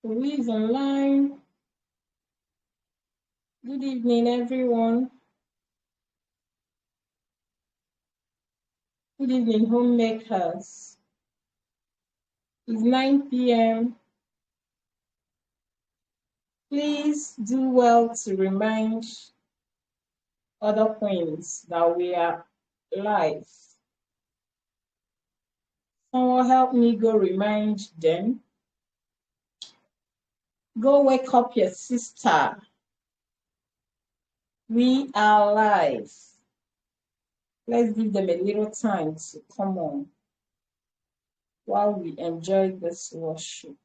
Who is online? Good evening, everyone. Good evening, homemakers. It's 9 p.m. Please do well to remind other queens that we are live. Someone help me go remind them. Go wake up your sister. We are live. Let's give them a little time to come on while we enjoy this worship.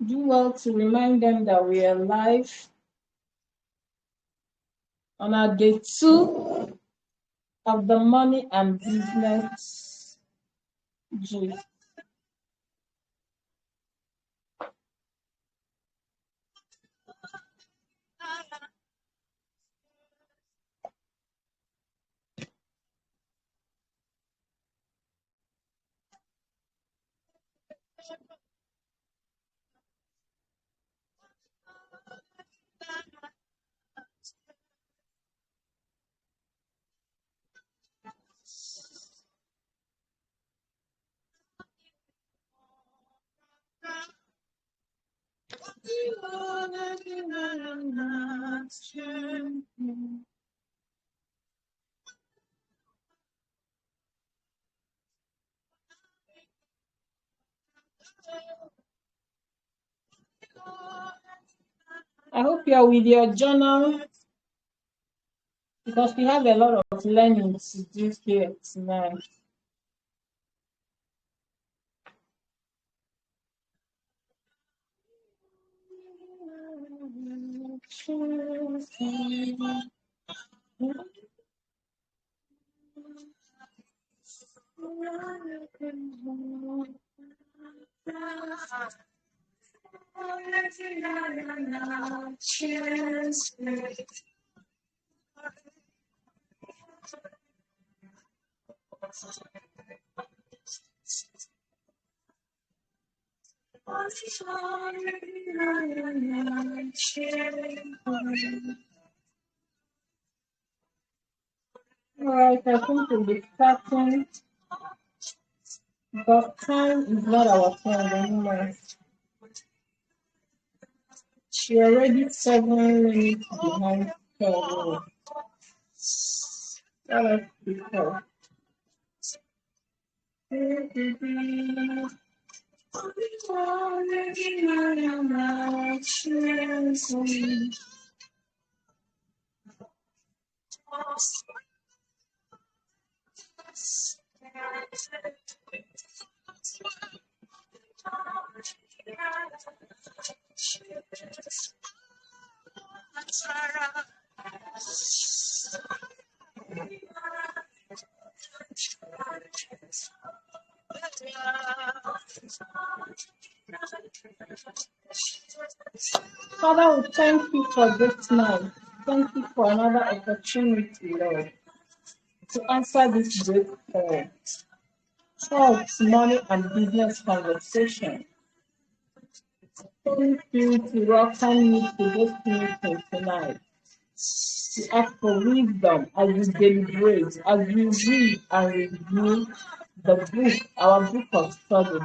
Do well to remind them that we are live on our day 2 of the money and business gist. I hope you are with your journal because we have a lot of learning to do here tonight. Alright, I think we'll be starting, but time is not our friend anymore. She already 7 minutes behind schedule. Let's be her. Father, we thank you for this night. Thank you for another opportunity, Lord, to answer this great call. Health, money, and business conversation. Thank you to welcome me to this meeting tonight. To ask for wisdom as we deliberate, as we read and review the book, our book of study.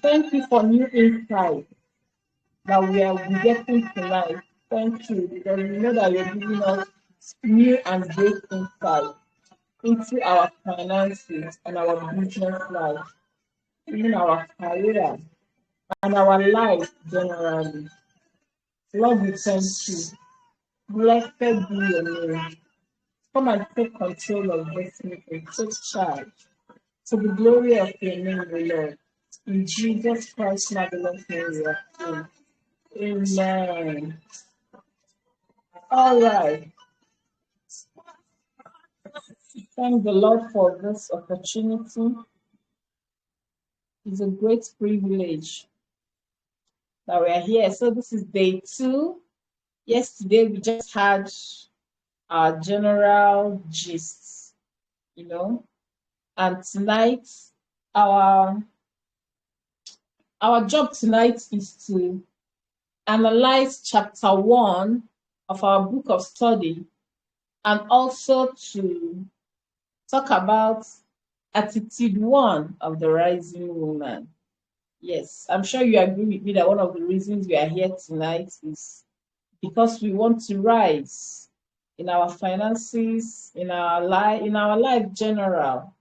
Thank you for new insight that we are getting tonight. Thank you, because we know that you're giving us new and great insight into our finances and our business life, even our career and our life generally. Lord, we thank you. Blessed be your name. Come and take control of this meeting. Take charge. To the glory of your name, O Lord. In Jesus Christ's marvelous name we are praying. Amen. All right. Thank the Lord for this opportunity. It's a great privilege that we are here. So this is day 2. Yesterday we just had our general gist, and tonight our job tonight is to analyze chapter 1 of our book of study, and also to talk about attitude 1 of the rising woman. Yes, I'm sure you agree with me that one of the reasons we are here tonight is because we want to rise in our finances, in our life general.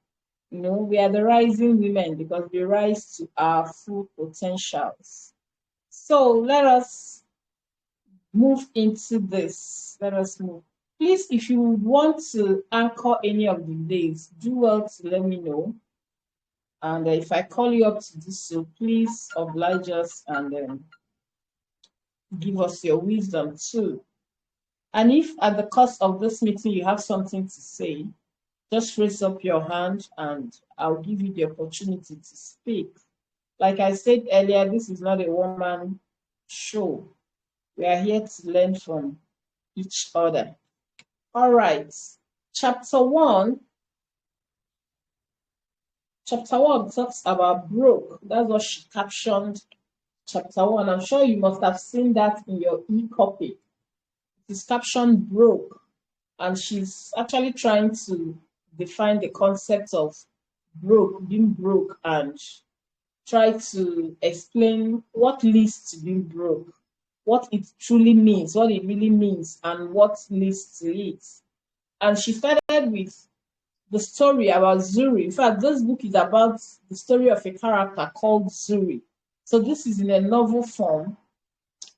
We are the rising women because we rise to our full potentials. So let us move into this. Let us move. Please, if you want to anchor any of the days, do well to let me know. And if I call you up to do so, please oblige us and give us your wisdom too. And if at the course of this meeting you have something to say, just raise up your hand and I'll give you the opportunity to speak. Like I said earlier, this is not a one-man show. We are here to learn from each other. All right. Chapter 1 talks about broke. That's what she captioned chapter 1. I'm sure you must have seen that in your e-copy. It is captioned broke. And she's actually trying to define the concept of being broke, and try to explain what leads to being broke, what it truly means, what it really means, and what leads to it. And she started with the story about Zuri. In fact, this book is about the story of a character called Zuri. So this is in a novel form.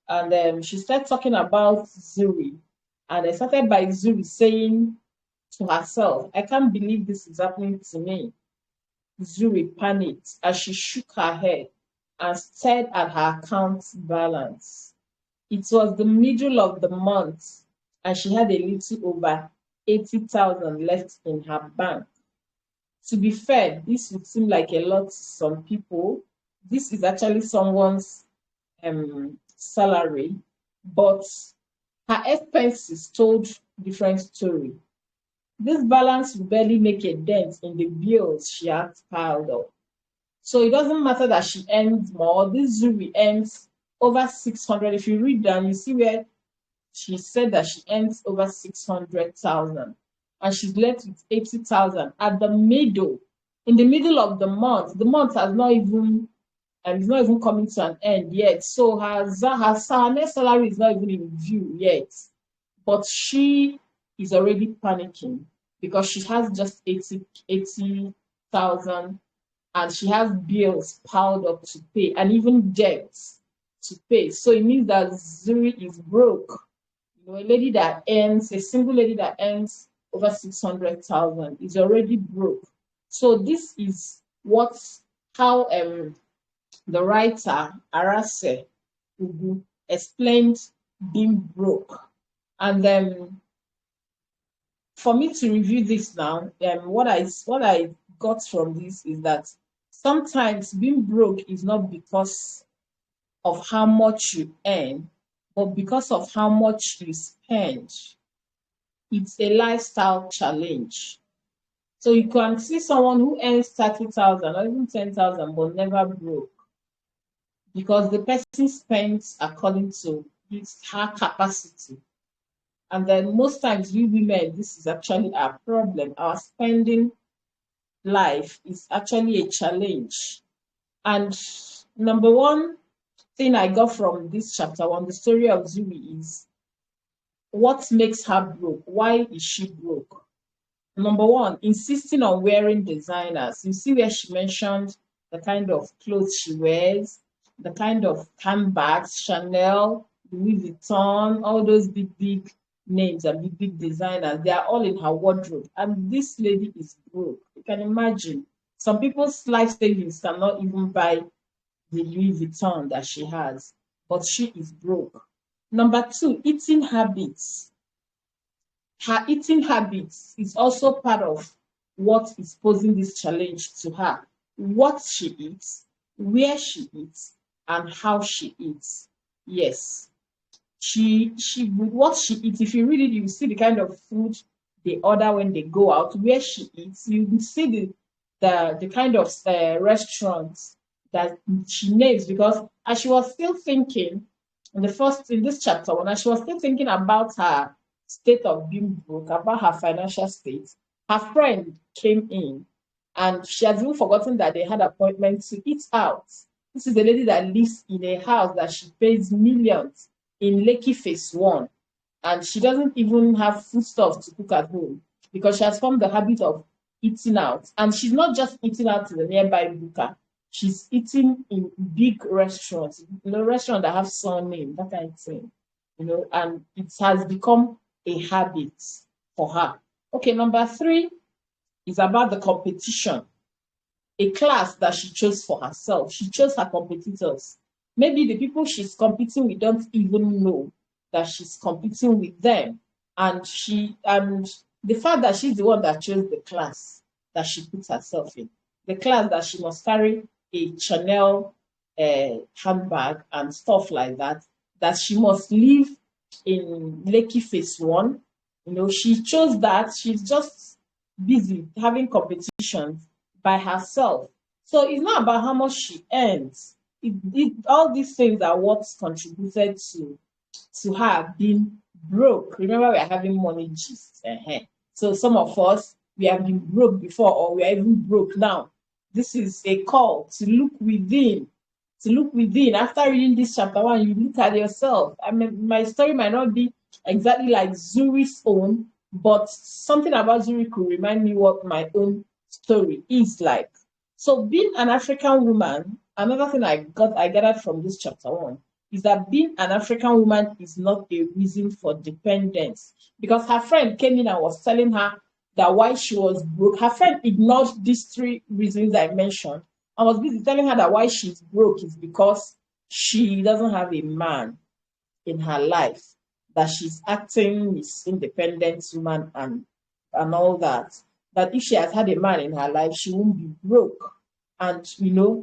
And she started talking about Zuri. And I started by Zuri saying to herself, I can't believe this is happening to me. Zuri panicked as she shook her head and stared at her account balance. It was the middle of the month and she had a little over 80,000 left in her bank. To be fair, this would seem like a lot to some people. This is actually someone's salary, but her expenses told different story. This balance will barely make a dent in the bills she had piled up. So it doesn't matter that she earns more. This Zuri earns over 600. If you read down, you see where she said that she earns over 600,000. And she's left with 80,000 at the middle. In the middle of the month has not even, and it's not even coming to an end yet. So her next salary is not even in view yet. But she is already panicking because she has just 80,000 and she has bills piled up to pay and even debts to pay. So it means that Zuri is broke. A single lady that earns over 600,000 is already broke. So this is how the writer Arase Ugu explained being broke. And then for me to review this now, what I got from this is that sometimes being broke is not because of how much you earn, but because of how much you spend. It's a lifestyle challenge. So you can see someone who earns 30,000 or even 10,000 but never broke because the person spends according to her capacity. And then most times we women, this is actually our problem. Our spending life is actually a challenge. And number one thing I got from this chapter 1, the story of Zuri, is what makes her broke? Why is she broke? Number one, insisting on wearing designers. You see where she mentioned the kind of clothes she wears, the kind of handbags, Chanel, Louis Vuitton, all those big names and big designers. They are all in her wardrobe. And this lady is broke. You can imagine. Some people's life savings cannot even buy the Louis Vuitton that she has, but she is broke. Number two, eating habits. Her eating habits is also part of what is posing this challenge to her. What she eats, where she eats, and how she eats. Yes, she what she eats. If you read it, you see the kind of food they order when they go out, where she eats. You will see the kind of restaurants that she names, because as she was still thinking in this chapter one, as she was still thinking about her state of being broke, about her financial state, her friend came in, and she has even forgotten that they had appointments to eat out. This is a lady that lives in a house that she pays millions in Lekki Phase 1, and she doesn't even have foodstuff to cook at home because she has formed the habit of eating out. And she's not just eating out in the nearby buka, she's eating in big restaurants, restaurants that have surname, that kind of thing, and it has become a habit for her. Okay, number 3 is about the competition, a class that she chose for herself. She chose her competitors. Maybe the people she's competing with don't even know that she's competing with them. And the fact that she's the one that chose the class that she puts herself in, the class that she must carry a Chanel handbag and stuff like that, that she must live in Lekki Phase 1. She chose that. She's just busy having competitions by herself. So it's not about how much she earns. All these things are what's contributed to her being broke. Remember, we are having money gist. So some of us, we have been broke before, or we are even broke now. This is a call to look within. To look within. After reading this chapter 1, you look at yourself. I mean, my story might not be exactly like Zuri's own, but something about Zuri could remind me what my own story is like. So being an African woman, another thing I gathered from this chapter 1 is that being an African woman is not a reason for dependence. Because her friend came in and was telling her that why she was broke. Her friend ignored these 3 reasons I mentioned and was busy telling her that why she's broke is because she doesn't have a man in her life, that she's acting this independent woman and all that. That if she has had a man in her life, she won't be broke. And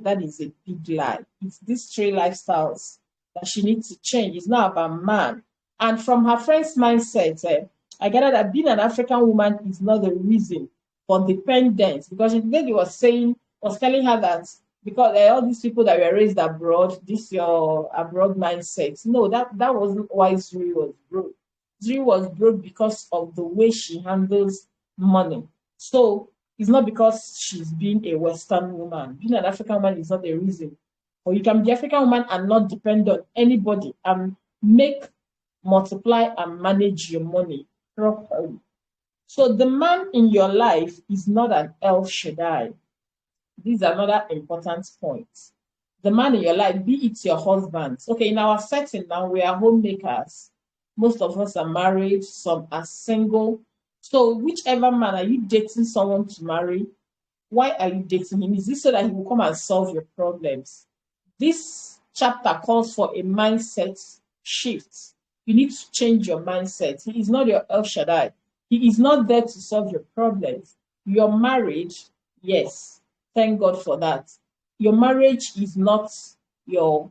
that is a big lie. It's these 3 lifestyles that she needs to change. It's not about man. And from her friend's mindset, I gather that being an African woman is not the reason for dependence. Because the lady was telling her that because all these people that were raised abroad, this your abroad mindset. No, that wasn't why Zuri was broke. Zuri was broke because of the way she handles money. So it's not because she's being a Western woman. Being an African woman is not a reason. Or you can be African woman and not depend on anybody and multiply and manage your money properly. So the man in your life is not an El Shaddai. This is another important point. The man in your life, be it your husband. Okay, in our setting now, we are homemakers. Most of us are married, some are single. So whichever man, are you dating someone to marry? Why are you dating him? Is this so that he will come and solve your problems? This chapter calls for a mindset shift. You need to change your mindset. He is not your El Shaddai. He is not there to solve your problems. You're married, yes. Thank God for that. Your marriage is not your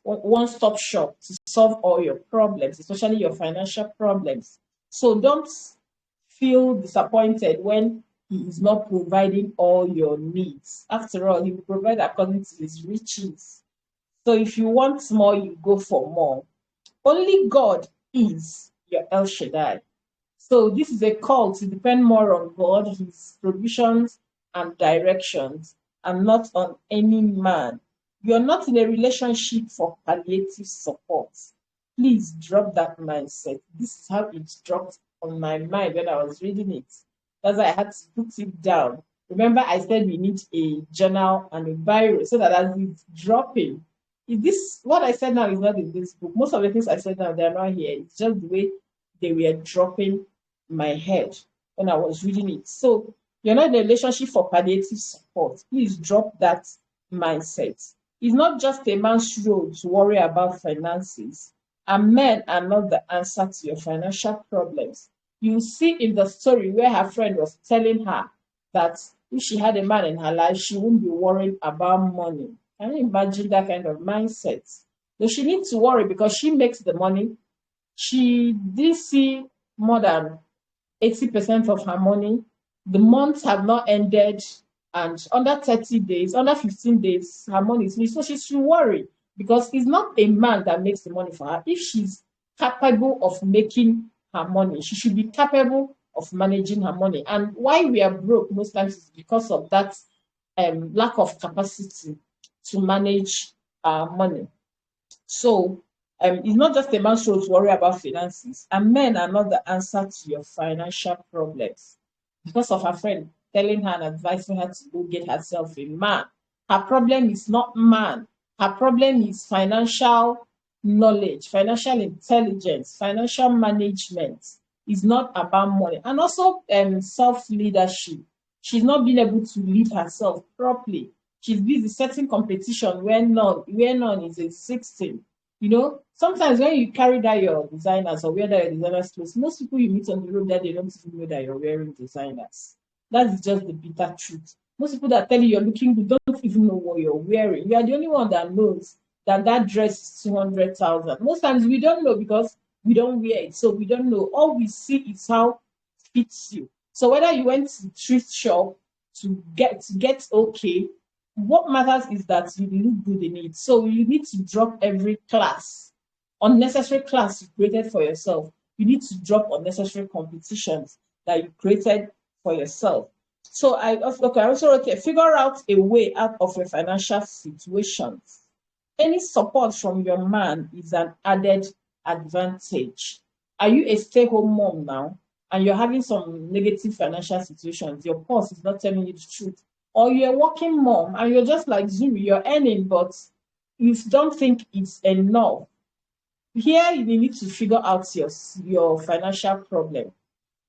one-stop shop to solve all your problems, especially your financial problems. So don't feel disappointed when he is not providing all your needs. After all, he will provide according to his riches. So if you want more, you go for more. Only God is your El Shaddai. So this is a call to depend more on God, his provisions and directions, and not on any man. You're not in a relationship for palliative support. Please drop that mindset. This is how it dropped on my mind when I was reading it. That's why I had to put it down. Remember, I said we need a journal and a biro so that as it's dropping, what I said now is not in this book. Most of the things I said now, they're not here. It's just the way they were dropping my head when I was reading it. So you're not in a relationship for palliative support. Please drop that mindset. It's not just a man's role to worry about finances, and men are not the answer to your financial problems. You see in the story where her friend was telling her that If she had a man in her life, she wouldn't be worried about money. Can you imagine that kind of mindset? So she needs to worry because she makes the money. She did see more than 80% of her money. The months have not ended, and under 30 days, under 15 days, her money is finished. So she should worry because it's not a man that makes the money for her. If she's capable of making her money, she should be capable of managing her money. And why we are broke most times is because of that lack of capacity to manage our money. So it's not just a man's role to worry about finances, and men are not the answer to your financial problems. Because of her friend telling her and advising her to go get herself a man, her problem is not man. Her problem is financial knowledge, financial intelligence, financial management. Is not about money, and also self leadership. She's not being able to lead herself properly. She's busy setting competition where none is existing. Sometimes when you carry that your designers or wear that your designers clothes, most people you meet on the road that they don't even know that you're wearing designers. That's just the bitter truth. Most people that tell you you're looking good don't even know what you're wearing. You are the only one that knows that that dress is 200,000. Most times we don't know because we don't wear it, so we don't know. All we see is how it fits you. So whether you went to the thrift shop to get okay, what matters is that you look good in it. So you need to drop every unnecessary class you created for yourself. You need to drop unnecessary competitions that you created for yourself. So I also wrote here, figure out a way out of your financial situations. Any support from your man is an added advantage. Are you a stay-home mom now and you're having some negative financial situations? Your boss is not telling you the truth. Or you're a working mom and you're just like Zuri, you're earning, but you don't think it's enough. Here you need to figure out your financial problem.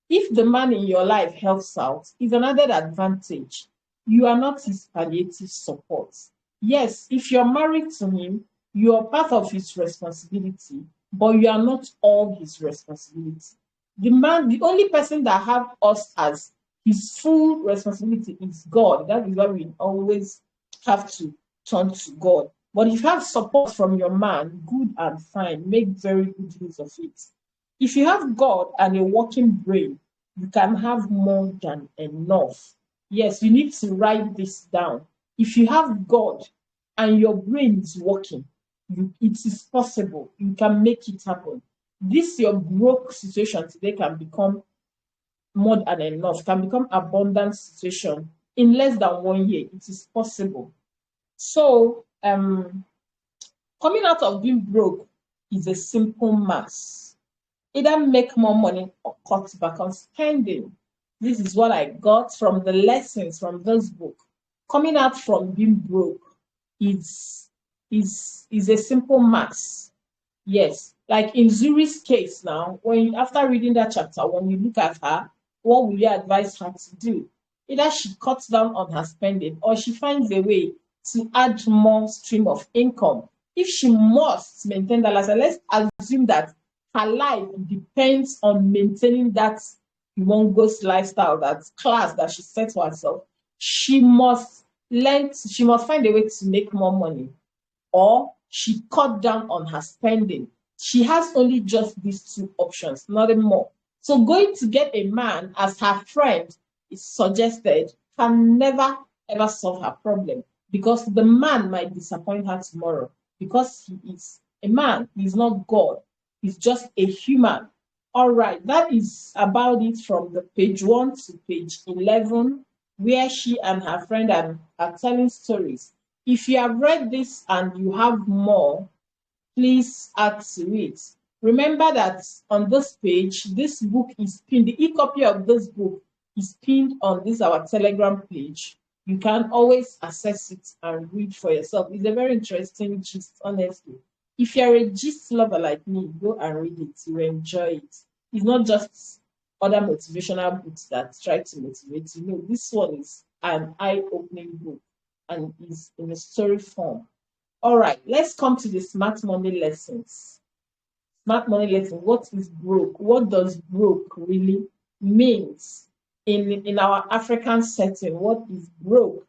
If the man in your life helps out, it's another advantage. You are not his palliative support. Yes, if you're married to him, you are part of his responsibility, but you are not all his responsibility. The only person that have us as his full responsibility is God. That is why we always have to turn to God. But if you have support from your man, good and fine, make very good use of it. If you have God and a working brain, you can have more than enough. Yes, you need to write this down. If you have God and your brain is working, it is possible. You can make it happen. This your broke situation today can become more than enough, can become abundant situation in less than 1 year. It is possible. So coming out of being broke is a simple math. Either make more money or cut back on spending. This is what I got from the lessons from this book. Coming out from being broke is a simple math. Yes, like in Zuri's case now, after reading that chapter, when you look at her, what will you advise her to do? Either she cuts down on her spending or she finds a way to add more stream of income. If she must maintain that lifestyle, let's assume that her life depends on maintaining that humongous lifestyle, that class that she set for herself. She must find a way to make more money, or she cut down on her spending. She has only just these two options, nothing more. So going to get a man as her friend is suggested can never ever solve her problem, because the man might disappoint her tomorrow, because he is a man, he's not God, he's just a human. All right, that is about it from the page 1 to page 11, where she and her friend are telling stories. If you have read this and you have more, please add to it. Remember that on this page, this book is pinned, the e-copy of this book is pinned on this our Telegram page. You can always access it and read for yourself. It's a very interesting gist, honestly. If you're a gist lover like me, go and read it. You will enjoy it. It's not just other motivational books that try to motivate you. No, this one is an eye-opening book and is in a story form. All right, let's come to the smart money lessons. Smart money lesson. What is broke? What does broke really means in our African setting, what is broke?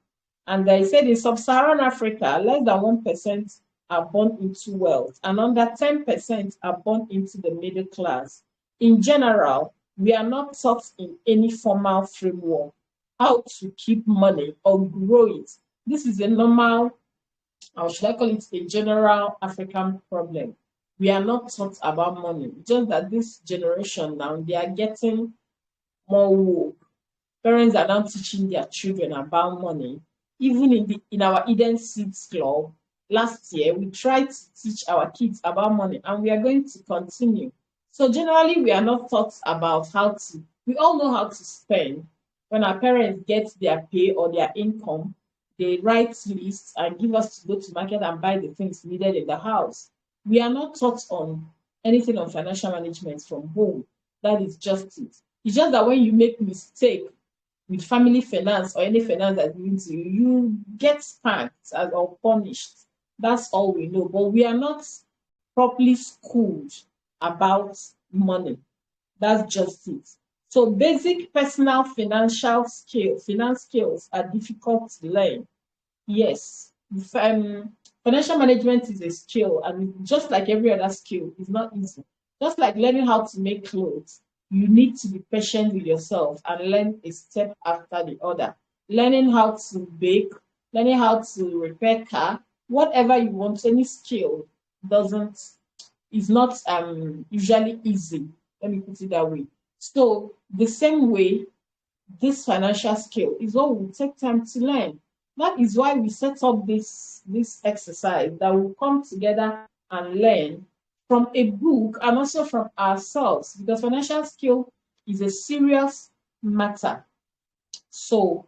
And they said in sub-Saharan Africa, less than 1% are born into wealth, and under 10% are born into the middle class. In general, we are not taught in any formal framework how to keep money or grow it. This is a normal, or should I call it a general African problem. We are not taught about money. Just that this generation now, they are getting more woke. Parents are now teaching their children about money. Even in our Eden Seeds Club last year, we tried to teach our kids about money, and we are going to continue. So generally, we are not taught about how to. We all know how to spend. When our parents get their pay or their income, they write lists and give us to go to market and buy the things needed in the house. We are not taught on anything on financial management from home. That is just it. It's just that when you make mistake with family finance or any finance that's given to you, you get spanked or punished. That's all we know. But we are not properly schooled about money. That's just it. So basic personal finance skills are difficult to learn. Yes. Financial management is a skill, and just like every other skill, it's not easy. Just like learning how to make clothes, you need to be patient with yourself and learn a step after the other. Learning how to bake, learning how to repair car, whatever you want, any skill doesn't is not usually easy. Let me put it that way. So the same way, this financial skill is what will take time to learn. That is why we set up this exercise that will come together and learn from a book and also from ourselves, because financial skill is a serious matter. So,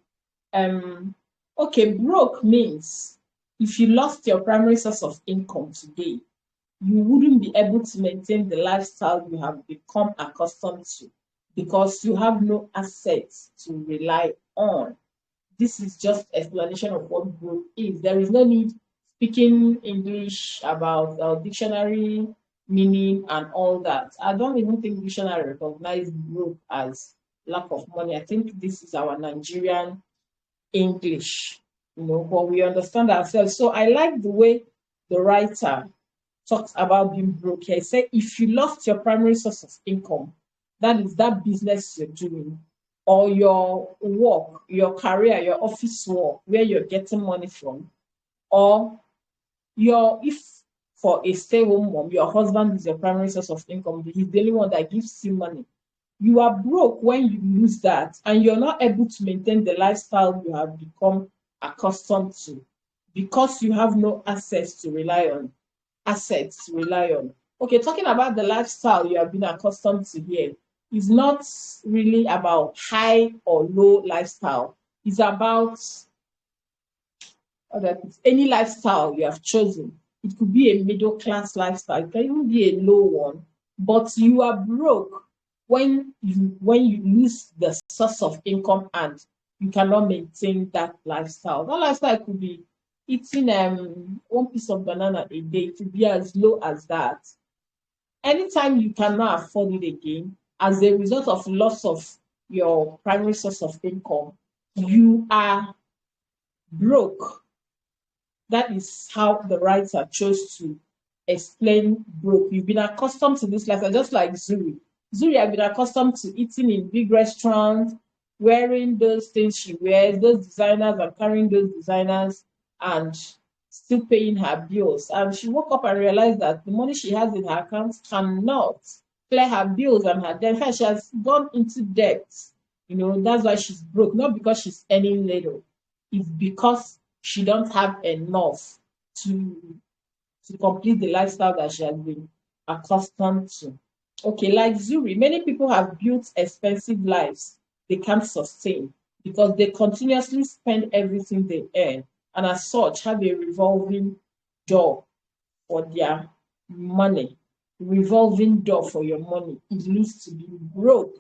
okay, broke means if you lost your primary source of income today, you wouldn't be able to maintain the lifestyle you have become accustomed to because you have no assets to rely on. This is just explanation of what broke is. There is no need speaking English about dictionary meaning and all that. I don't even think dictionary recognize broke as lack of money. I think this is our Nigerian English, but we understand ourselves. So I like the way the writer talks about being broke here. He said, if you lost your primary source of income, that is that business you're doing, or your work, your career, your office work, where you're getting money from, or if for a stay-home mom, your husband is your primary source of income, he's the only one that gives you money. You are broke when you lose that, and you're not able to maintain the lifestyle you have become accustomed to because you have no assets to rely on. Okay, talking about the lifestyle you have been accustomed to here is not really about high or low lifestyle. It's about any lifestyle you have chosen. It could be a middle class lifestyle, it can even be a low one, but you are broke when you lose the source of income and you cannot maintain that lifestyle. That lifestyle could be eating one piece of banana a day. It could be as low as that. Anytime you cannot afford it again, as a result of loss of your primary source of income, you are broke. That is how the writer chose to explain broke. You've been accustomed to this lifestyle, just like Zuri. Zuri have been accustomed to eating in big restaurants, wearing those things she wears, those designers, and carrying those designers, and still paying her bills. And she woke up and realized that the money she has in her account cannot clear her bills and her debt. In fact, she has gone into debt. That's why she's broke. Not because she's earning little. It's because she don't have enough to complete the lifestyle that she has been accustomed to. Okay, like Zuri, many people have built expensive lives they can't sustain because they continuously spend everything they earn, and as such have a revolving door for their money. Revolving door for your money. It leads to being broke.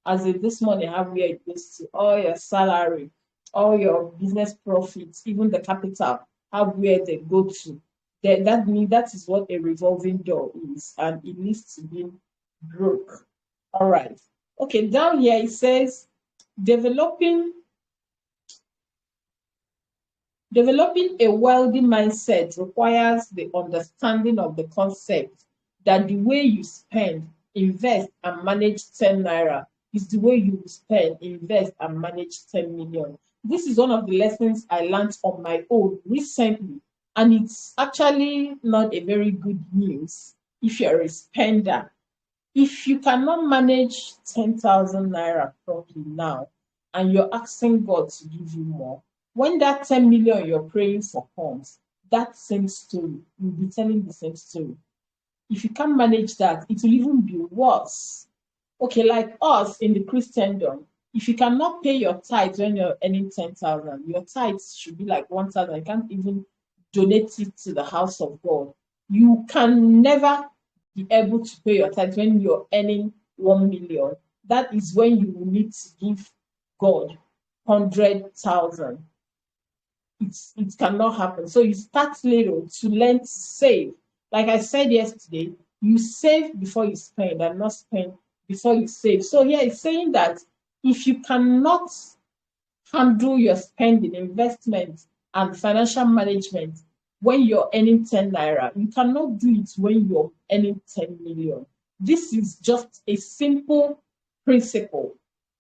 As if this money have where it goes to all your salary, all your business profits, even the capital have where they go to. That means that is what a revolving door is, and it leads to being broke. All right. Okay, down here it says Developing Developing a wealthy mindset requires the understanding of the concept that the way you spend, invest, and manage 10 naira is the way you will spend, invest, and manage 10 million. This is one of the lessons I learned on my own recently, and it's actually not a very good news if you're a spender. If you cannot manage 10,000 naira properly now and you're asking God to give you more, when that 10 million you're praying for comes, that same story, you'll be telling the same story. If you can't manage that, it will even be worse. Okay, like us in the Christendom, if you cannot pay your tithes when you're earning 10,000, your tithes should be like 1,000. You can't even donate it to the house of God. You can never be able to pay your tithes when you're earning 1 million. That is when you will need to give God 100,000. It cannot happen. So you start little to learn to save. Like I said yesterday, you save before you spend and not spend before you save. So here it's saying that if you cannot handle your spending, investment, and financial management when you're earning 10 naira, you cannot do it when you're earning 10 million. This is just a simple principle.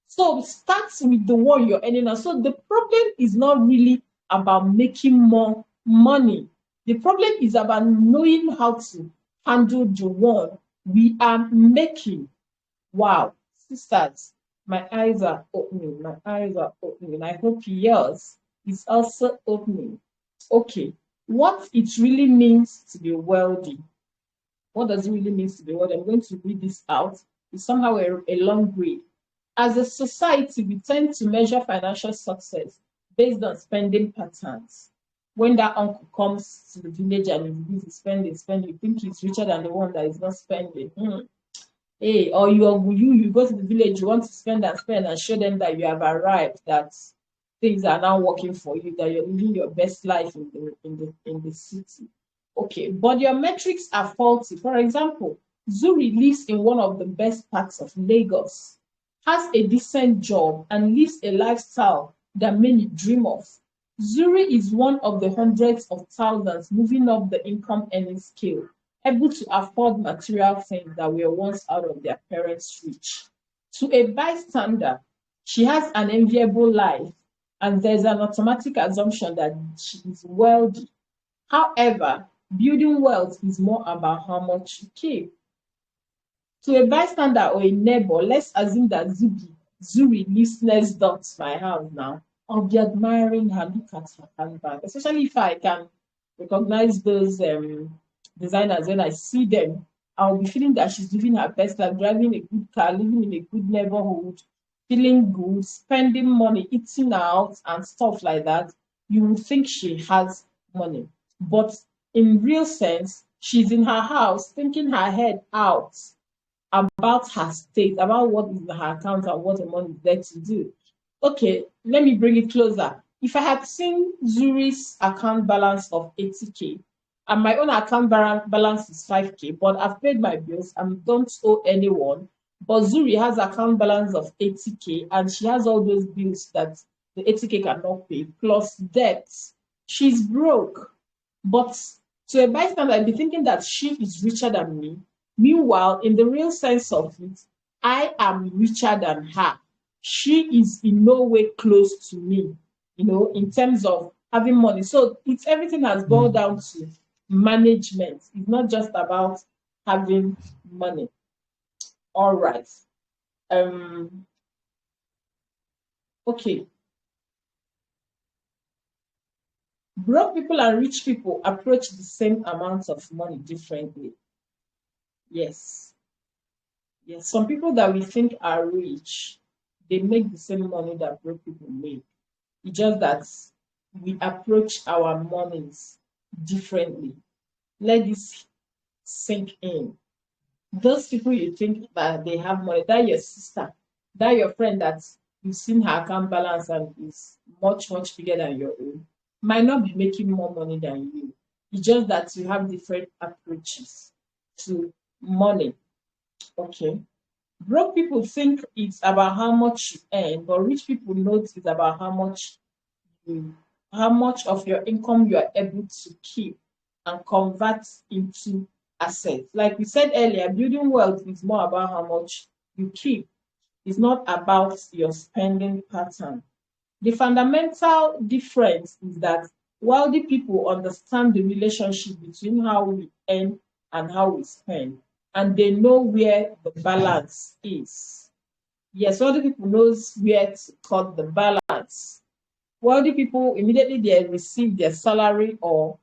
So start with the one you're earning now. So the problem is not really about making more money. The problem is about knowing how to handle the one we are making. Wow, sisters, my eyes are opening. My eyes are opening. I hope yours is also opening. Okay, what it really means to be wealthy. What does it really mean to be wealthy? I'm going to read this out. It's somehow a long read. As a society, we tend to measure financial success based on spending patterns. When that uncle comes to the village and he's busy spending, you think he's richer than the one that is not spending. Hey, or you go to the village, you want to spend and show them that you have arrived, that things are now working for you, that you're living your best life in the city. Okay, but your metrics are faulty. For example, Zuri lives in one of the best parts of Lagos, has a decent job, and lives a lifestyle that many dream of. Zuri is one of the hundreds of thousands moving up the income earning scale, able to afford material things that were once out of their parents' reach. To a bystander, she has an enviable life, and there's an automatic assumption that she is wealthy. However, building wealth is more about how much you keep. To a bystander or a neighbor, let's assume that Zuri lives next door to my house now. I'll be admiring her, look at her handbag, especially if I can recognize those designers when I see them. I'll be feeling that she's living her best life, driving a good car, living in a good neighborhood, feeling good, spending money, eating out, and stuff like that. You would think she has money. But in real sense, she's in her house thinking her head out about her state, about what is in her account and what the money is there to do. Okay, let me bring it closer. If I had seen Zuri's account balance of 80K and my own account balance is 5K, but I've paid my bills and don't owe anyone, but Zuri has account balance of 80K and she has all those bills that the 80K cannot pay, plus debts. She's broke. But to a bystander, I'd be thinking that she is richer than me. Meanwhile, in the real sense of it, I am richer than her. She is in no way close to me, in terms of having money. So it's everything has boiled down to management. It's not just about having money. All right. Okay. Broke people and rich people approach the same amount of money differently. Yes. Yes. Some people that we think are rich, they make the same money that broke people make. It's just that we approach our monies differently. Let this sink in. Those people you think that they have money, that your sister, that your friend that you've seen her account balance and is much, much bigger than your own, might not be making more money than you. It's just that you have different approaches to money. Okay. Broke people think it's about how much you earn, but rich people know it's about you, how much of your income you are able to keep and convert into assets. Like we said earlier, building wealth is more about how much you keep. It's not about your spending pattern. The fundamental difference is that wealthy people understand the relationship between how we earn and how we spend, and they know where the balance is. Yes, wealthy people knows where to cut the balance. Wealthy people immediately they receive their salary or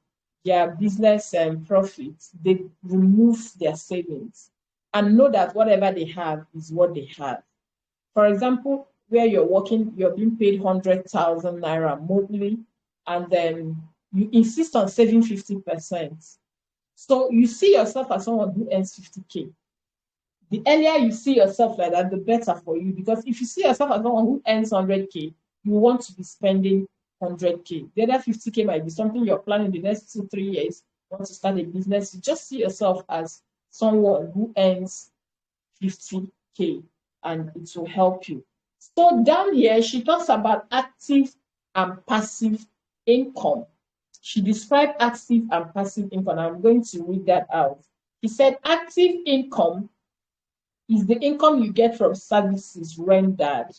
their business and profits, they remove their savings and know that whatever they have is what they have. For example, where you're working, you're being paid 100,000 naira monthly, and then you insist on saving 50%. So you see yourself as someone who earns 50K. The earlier you see yourself like that, the better for you. Because if you see yourself as someone who earns 100K, you want to be spending 100K. The other 50K might be something you're planning the next 2, 3 years. You want to start a business. You just see yourself as someone who earns 50K, and it will help you. So down here, she talks about active and passive income. She described active and passive income. I'm going to read that out. He said active income is the income you get from services rendered.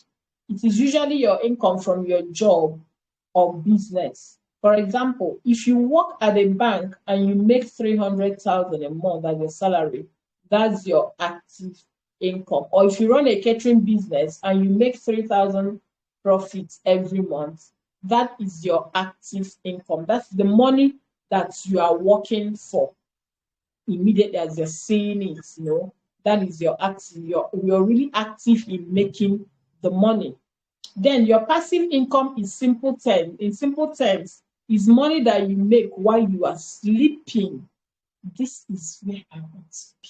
It is usually your income from your job or business. For example, if you work at a bank and you make 300,000 a month as your salary, that's your active income. Or if you run a catering business and you make 3,000 profits every month, that is your active income. That's the money that you are working for immediately as you're seeing it, that is your active. You're really active in making the money. Then your passive income is in simple terms, is money that you make while you are sleeping. This is where I want to be.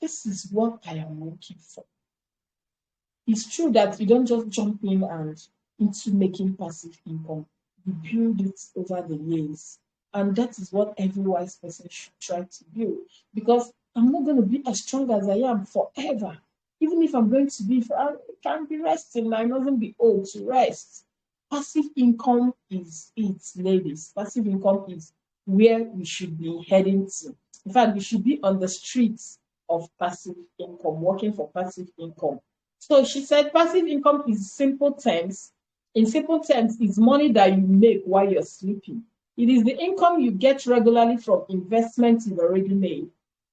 This is what I am working for. It's true that you don't just jump in and into making passive income. You build it over the years. And that is what every wise person should try to do. Because I'm not going to be as strong as I am forever. Even if I'm going to be, I can be resting. I mustn't be old to rest. Passive income is it, ladies. Passive income is where we should be heading to. In fact, we should be on the streets of passive income, working for passive income. So she said passive income is simple terms. In simple terms, is money that you make while you're sleeping. It is the income you get regularly from investments you've already made.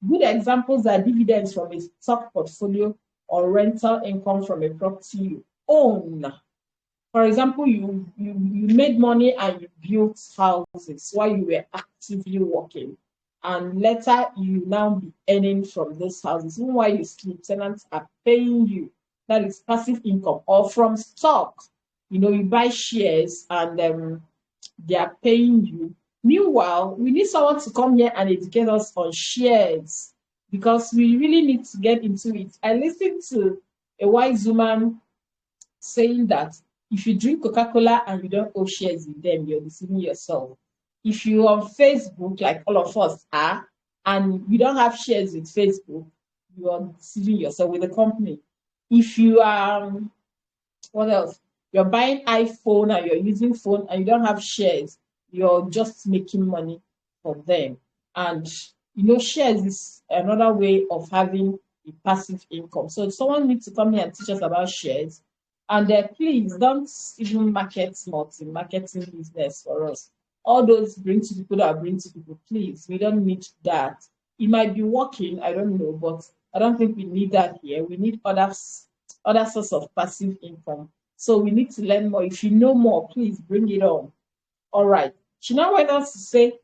Good examples are dividends from a stock portfolio or rental income from a property you own. For example, you made money and you built houses while you were actively working. And later you now be earning from those houses. Even while you sleep, tenants are paying you. That is passive income. Or from stock. You buy shares and they are paying you. Meanwhile, we need someone to come here and educate us on shares because we really need to get into it. I listened to a wise woman saying that if you drink Coca-Cola and you don't own shares in them, you're deceiving yourself. If you're on Facebook, like all of us are, and you don't have shares with Facebook, you are deceiving yourself with the company. If you are, what else? You're buying iPhone and you're using phone and you don't have shares, you're just making money from them. And shares is another way of having a passive income. So someone needs to come here and teach us about shares. And please don't even marketing business for us. All those bring to people that bring to people, please, we don't need that. It might be working, I don't know, but I don't think we need that here. We need other source of passive income. So we need to learn more. If you know more, please bring it on. All right. She now went on to say,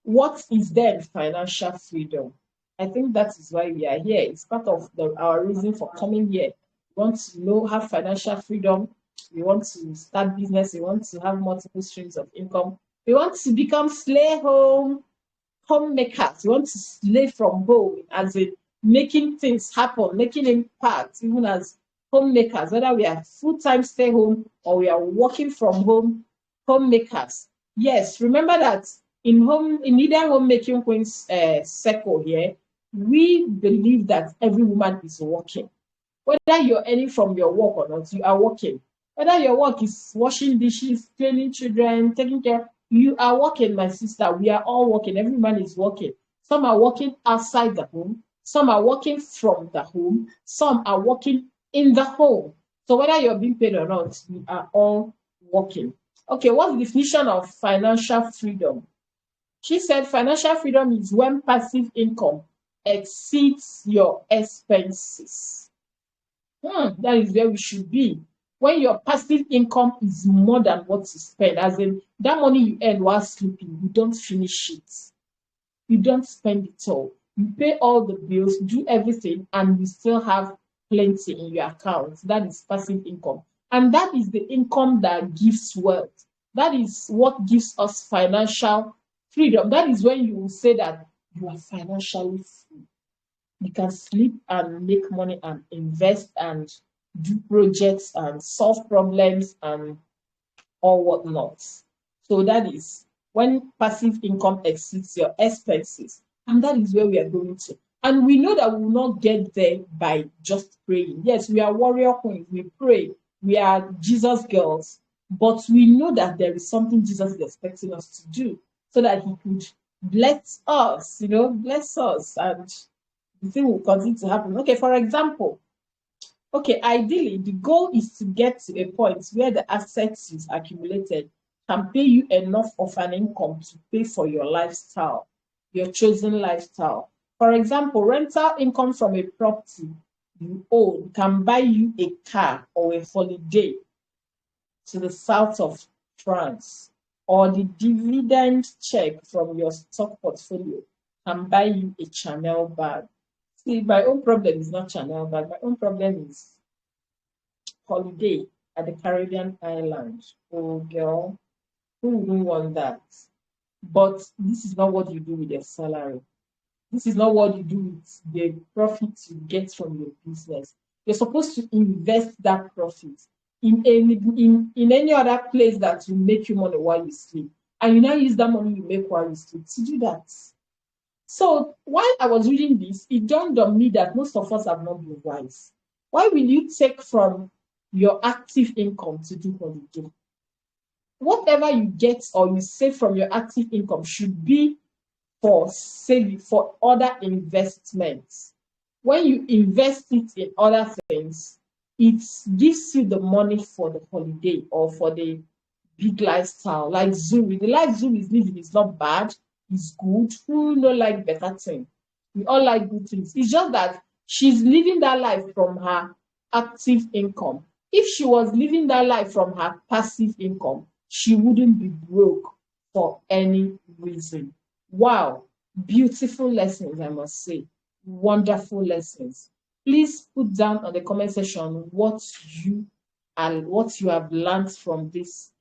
what is then financial freedom? I think that is why we are here. It's part of our reason for coming here. We want to have financial freedom. We want to start business. We want to have multiple streams of income. We want to become homemakers. We want to slay from home, as in making things happen, making impact, even as homemakers, whether we are full-time stay home or we are working from home, homemakers. Yes, remember that in Hidden Homemaking Queen's circle here, we believe that every woman is working. Whether you're earning from your work or not, you are working. Whether your work is washing dishes, training children, taking care, you are working, my sister. We are all working. Every man is working. Some are working outside the home. Some are working from the home. Some are working in the home. So whether you're being paid or not, we are all working. Okay, what's the definition of financial freedom? She said financial freedom is when passive income exceeds your expenses. That is where we should be. When your passive income is more than what you spend, as in that money you earn while sleeping, you don't finish it. You don't spend it all. You pay all the bills, do everything, and you still have plenty in your account. That is passive income. And that is the income that gives wealth. That is what gives us financial freedom. That is when you will say that you are financially free. You can sleep and make money and invest and do projects and solve problems and all whatnot. So that is when passive income exceeds your expenses. And that is where we are going to. And we know that we will not get there by just praying. Yes, we are warrior queens. We pray. We are Jesus girls. But we know that there is something Jesus is expecting us to do so that he could bless us, bless us. And the thing will continue to happen. Okay, for example, ideally, the goal is to get to a point where the assets you've accumulated can pay you enough of an income to pay for your lifestyle, your chosen lifestyle. For example, rental income from a property you own can buy you a car or a holiday to the south of France, or the dividend check from your stock portfolio can buy you a Chanel bag. See, my own problem is not Chanel bag. My own problem is holiday at the Caribbean island. Oh, girl, who wouldn't want that? But this is not what you do with your salary. This is not what you do with the profits you get from your business. You're supposed to invest that profit in any other place that will make you money while you sleep. And you now use that money you make while you sleep to do that. So while I was reading this, it dawned on me that most of us have not been wise. Why will you take from your active income to do holiday? Whatever you get or you save from your active income should be for saving, for other investments. When you invest it in other things, it gives you the money for the holiday or for the big lifestyle. Like Zuri, the life Zuri is living is not bad, it's good. Who no like better thing? We all like good things. It's just that she's living that life from her active income. If she was living that life from her passive income, she wouldn't be broke for any reason. Wow, beautiful lessons, I must say. Wonderful lessons. Please put down on the comment section what you have learned from this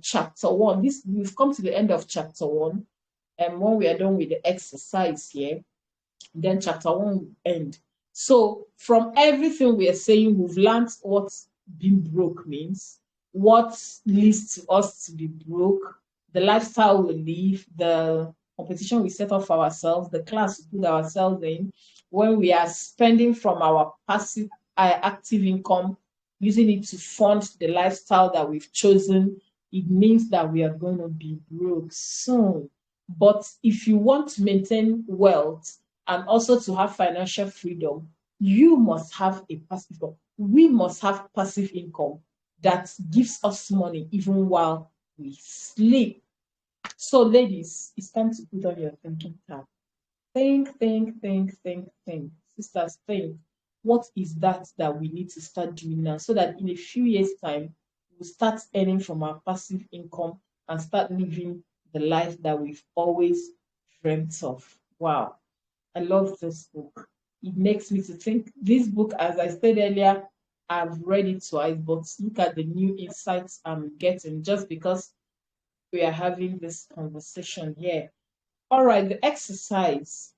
chapter 1. We've come to the end of chapter 1, and when we are done with the exercise here, then chapter 1 will end. So from everything we are saying, we've learned what being broke means, what leads to us to be broke, the lifestyle we live, the competition we set up for ourselves, the class we put ourselves in, when we are spending from our passive active income, using it to fund the lifestyle that we've chosen, it means that we are going to be broke soon. But if you want to maintain wealth and also to have financial freedom, you must have a passive income. We must have passive income that gives us money even while we sleep. So, ladies, it's time to put on your thinking cap. Think. Sisters, think. What is that we need to start doing now so that in a few years' time, we'll start earning from our passive income and start living the life that we've always dreamt of? Wow. I love this book. It makes me to think. This book, as I said earlier, I've read it twice, but look at the new insights I'm getting just because we are having this conversation here. All right, the exercise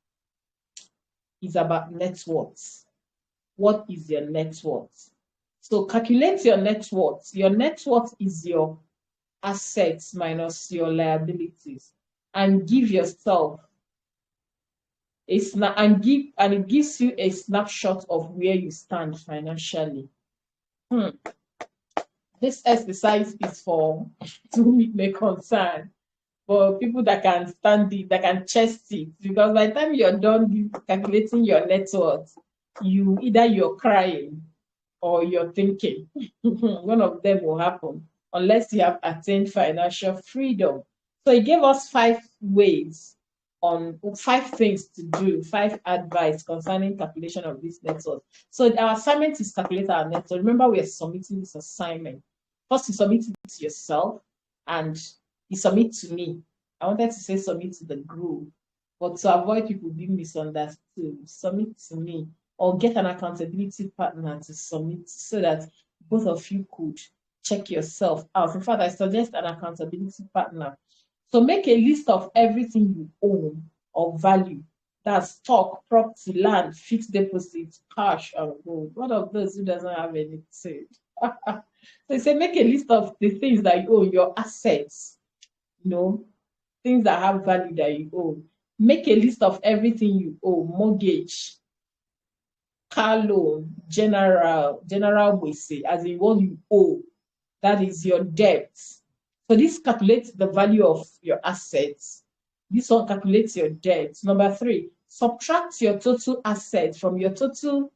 is about net worth. What is your net worth? So calculate your net worth. Your net worth is your assets minus your liabilities, and give yourself it gives you a snapshot of where you stand financially. Hmm. This exercise is for to whom it may concern, for people that can stand it, that can chest it. Because by the time you're done calculating your net worth, you're crying or you're thinking. One of them will happen unless you have attained financial freedom. So he gave us 5 ways on 5 things to do, 5 advice concerning calculation of this net worth. So our assignment is calculate our net worth. Remember, we are submitting this assignment. First, you submit it to yourself and you submit to me. I wanted to say submit to the group, but to avoid people being misunderstood, submit to me or get an accountability partner to submit so that both of you could check yourself out. In fact, I suggest an accountability partner. So make a list of everything you own of value. That's stock, property, land, fixed deposits, cash, and gold. One of those who doesn't have anything. So he said, make a list of the things that you own, your assets, things that have value that you own. Make a list of everything you owe, mortgage, car loan, general gbese, as in what you owe. That is your debt. So this calculates the value of your assets. This one calculates your debt. Number 3, subtract your total assets from your total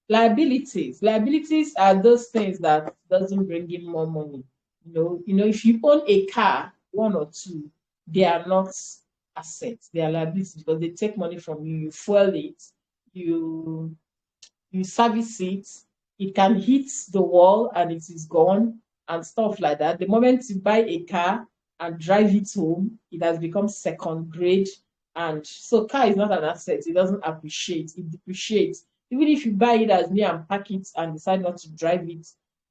liabilities. Liabilities are those things that doesn't bring in more money. If you own a car, 1 or 2, they are not assets, they are liabilities because they take money from you. You fuel it, you service it, it can hit the wall and it is gone and stuff like that. The moment you buy a car and drive it home, it has become second grade. And so car is not an asset, it doesn't appreciate, it depreciates. Even if you buy it as new and pack it and decide not to drive it,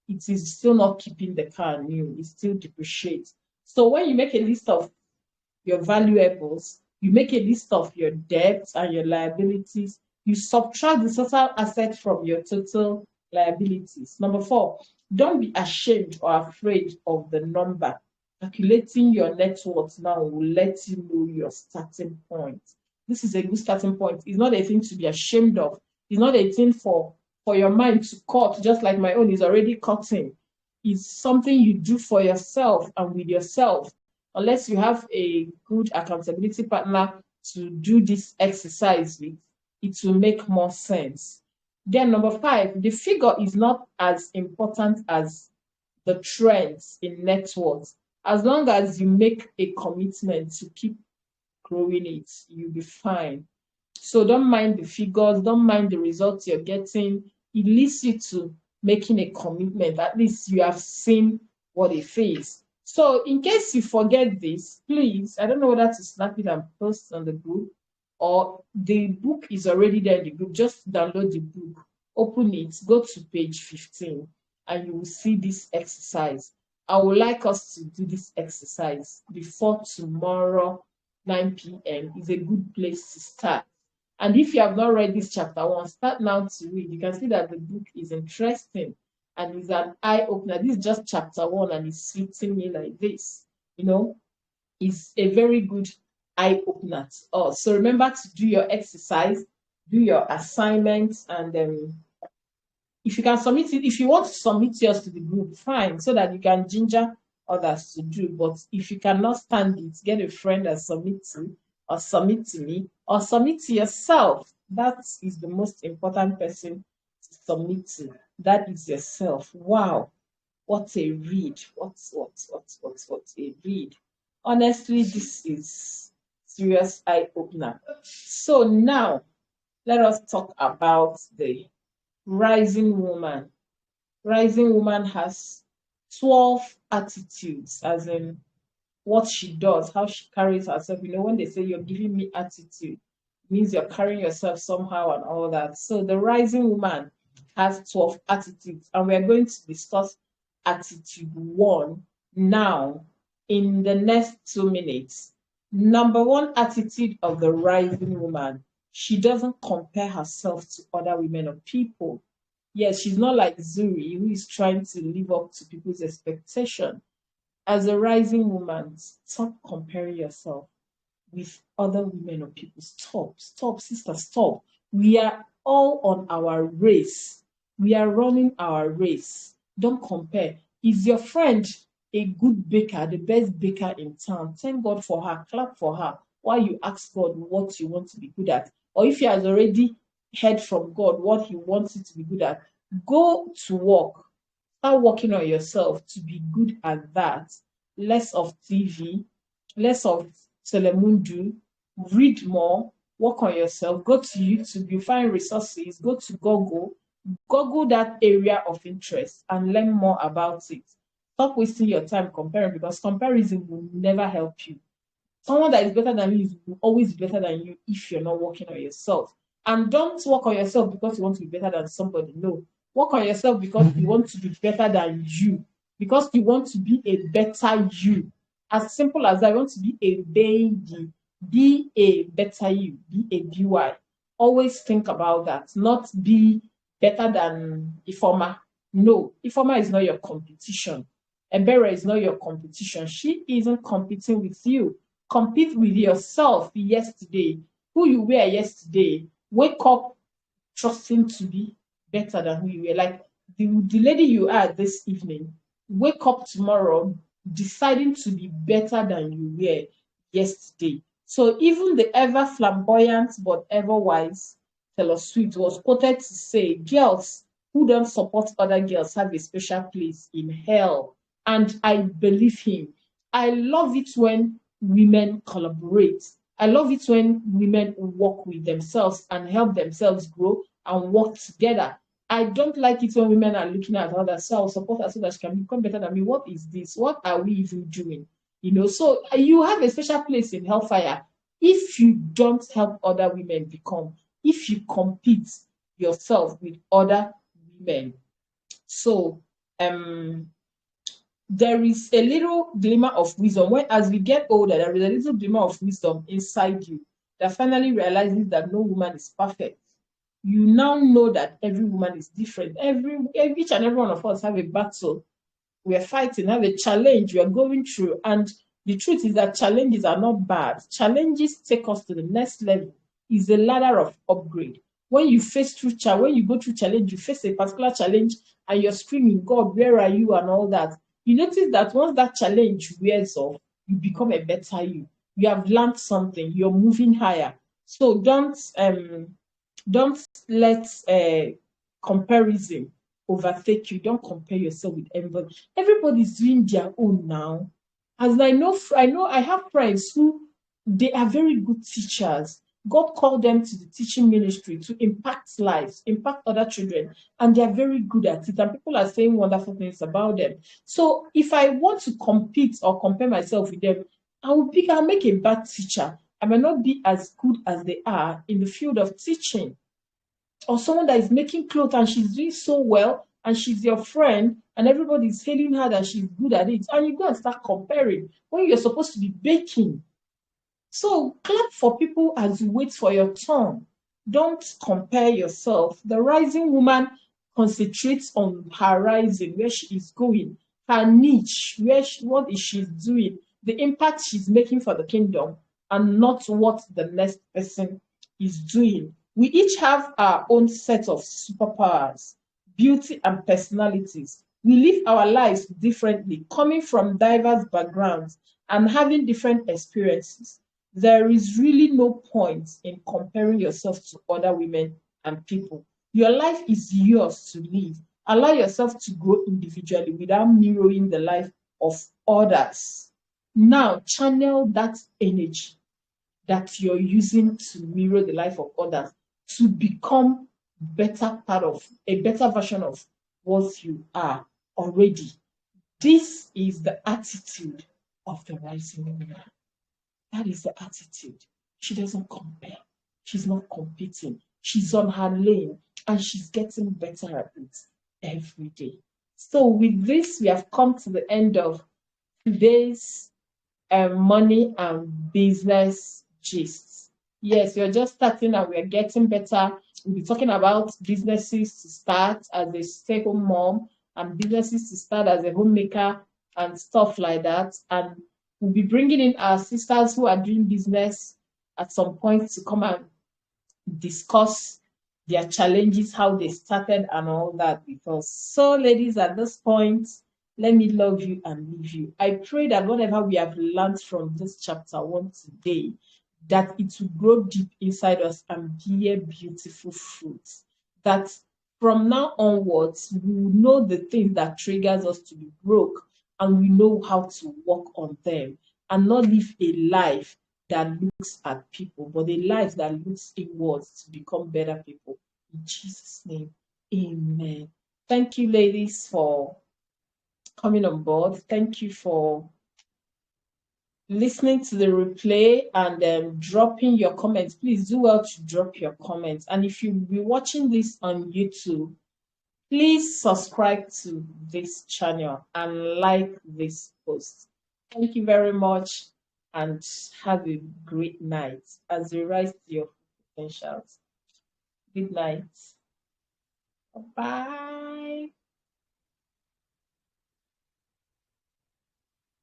it is still not keeping the car new, it still depreciates. So when you make a list of your valuables, you make a list of your debts and your liabilities, you subtract the total asset from your total liabilities. Number 4, don't be ashamed or afraid of the number. Calculating your net worth now will let you know your starting point. This is a good starting point. It's not a thing to be ashamed of. It's not a thing for your mind to cut, just like my own is already cutting. It's something you do for yourself and with yourself. Unless you have a good accountability partner to do this exercise with, it will make more sense. Then number 5, the figure is not as important as the trends in net worth. As long as you make a commitment to keep growing it, you'll be fine. So don't mind the figures, don't mind the results you're getting. It leads you to making a commitment. At least you have seen what it is. So in case you forget this, please, I don't know whether to snap it and post on the group, or the book is already there in the group. Just download the book, open it, go to page 15, and you will see this exercise. I would like us to do this exercise before tomorrow, 9 p.m. is a good place to start. And if you have not read this chapter 1, start now to read. You can see that the book is interesting and it's an eye-opener. This is just chapter 1 and it's sitting me like this. It's a very good eye-opener to us. So remember to do your exercise, do your assignments, and if you can submit it, if you want to submit yours to the group, fine, so that you can ginger others to do. But if you cannot stand it, get a friend and submit to, or submit to me, or submit to yourself. That is the most important person to submit to. That is yourself. Wow, what a read! What a read! Honestly, this is serious eye opener. So now, let us talk about the rising woman. Rising woman has 12 attitudes, as in what she does, how she carries herself. When they say you're giving me attitude, it means you're carrying yourself somehow and all that. So the rising woman has 12 attitudes, and we're going to discuss attitude 1 now in the next 2 minutes. Number 1 attitude of the rising woman: she doesn't compare herself to other women or people. Yes, she's not like Zuri, who is trying to live up to people's expectation. As a rising woman, stop comparing yourself. with other women or people. Stop, sister, stop. We are all on our race. We are running our race. Don't compare. Is your friend a good baker, the best baker in town? Thank God for her, clap for her while you ask God what you want to be good at. Or if he has already heard from God what he wants you to be good at, go to work. Start working on yourself to be good at that. Less of TV, less of Telemundo, read more, work on yourself, go to YouTube, you find resources, go to Google that area of interest and learn more about it. Stop wasting your time comparing, because comparison will never help you. Someone that is better than you will always be better than you if you're not working on yourself. And don't work on yourself because you want to be better than somebody. No. Work on yourself because you want to be better than you. Because you want to be a better you. As simple as that, you want to be a baby. Be a better you. Be a BY. Always think about that. Not be better than Ifoma. No. Ifoma is not your competition. Ebere is not your competition. She isn't competing with you. Compete with yourself yesterday, who you were yesterday. Wake up trusting to be better than who you were. Like the lady you are this evening, wake up tomorrow deciding to be better than you were yesterday. So even the ever flamboyant but ever wise Taylor Swift was quoted to say, girls who don't support other girls have a special place in hell. And I believe him. I love it when women collaborate. I love it when women work with themselves and help themselves grow and work together. I don't like it when women are looking at others, so I'll support her so that she can become better than me. What is this? What are we even doing? So you have a special place in hellfire if you don't help other women become, if you compete yourself with other women. So there is a little glimmer of wisdom. When as we get older, there is a little glimmer of wisdom inside you that finally realizes that no woman is perfect. You now know that every woman is different. Each and every one of us have a battle. We're fighting, have a challenge we're going through. And the truth is that challenges are not bad. Challenges take us to the next level. It's a ladder of upgrade. When you when you go through challenge, you face a particular challenge and you're screaming, God, where are you? And all that. You notice that once that challenge wears off, you become a better you. You have learned something, you're moving higher. So don't let comparison overtake you. Don't compare yourself with everybody. Everybody's doing their own now. As I have friends who they are very good teachers. God called them to the teaching ministry to impact lives, impact other children, and they are very good at it. And people are saying wonderful things about them. So if I want to compete or compare myself with them, I'll make a bad teacher. I may not be as good as they are in the field of teaching. Or someone that is making clothes and she's doing so well and she's your friend and everybody's hailing her that she's good at it, and you go and start comparing when you're supposed to be baking. So clap for people as you wait for your turn. Don't compare yourself. The rising woman concentrates on her rising, where she is going, her niche, what is she doing, the impact she's making for the kingdom, and not what the next person is doing. We each have our own set of superpowers, beauty, and personalities. We live our lives differently, coming from diverse backgrounds and having different experiences. There is really no point in comparing yourself to other women and people. Your life is yours to live. Allow yourself to grow individually without mirroring the life of others. Now, channel that energy that you're using to mirror the life of others to become a better version of what you are already. This is the attitude of the rising woman. That is the attitude. She doesn't compare. She's not competing. She's on her lane and she's getting better at it every day. So with this, we have come to the end of today's money and business gists. Yes, we're just starting and we're getting better. We'll be talking about businesses to start as a stay-home mom and businesses to start as a homemaker and stuff like that. And We'll be bringing in our sisters who are doing business at some point to come and discuss their challenges, how they started, and all that with us. So, ladies, at this point, let me love you and leave you. I pray that whatever we have learned from this chapter 1 today, that it will grow deep inside us and bear beautiful fruits. That from now onwards, we will know the things that triggers us to be broke, and we know how to work on them and not live a life that looks at people, but a life that looks inwards to become better people. In Jesus' name, amen. Thank you, ladies, for coming on board. Thank you for listening to the replay and dropping your comments. Please do well to drop your comments. And if you'll be watching this on YouTube, please subscribe to this channel and like this post. Thank you very much and have a great night as you rise to your potentials. Good night. Bye.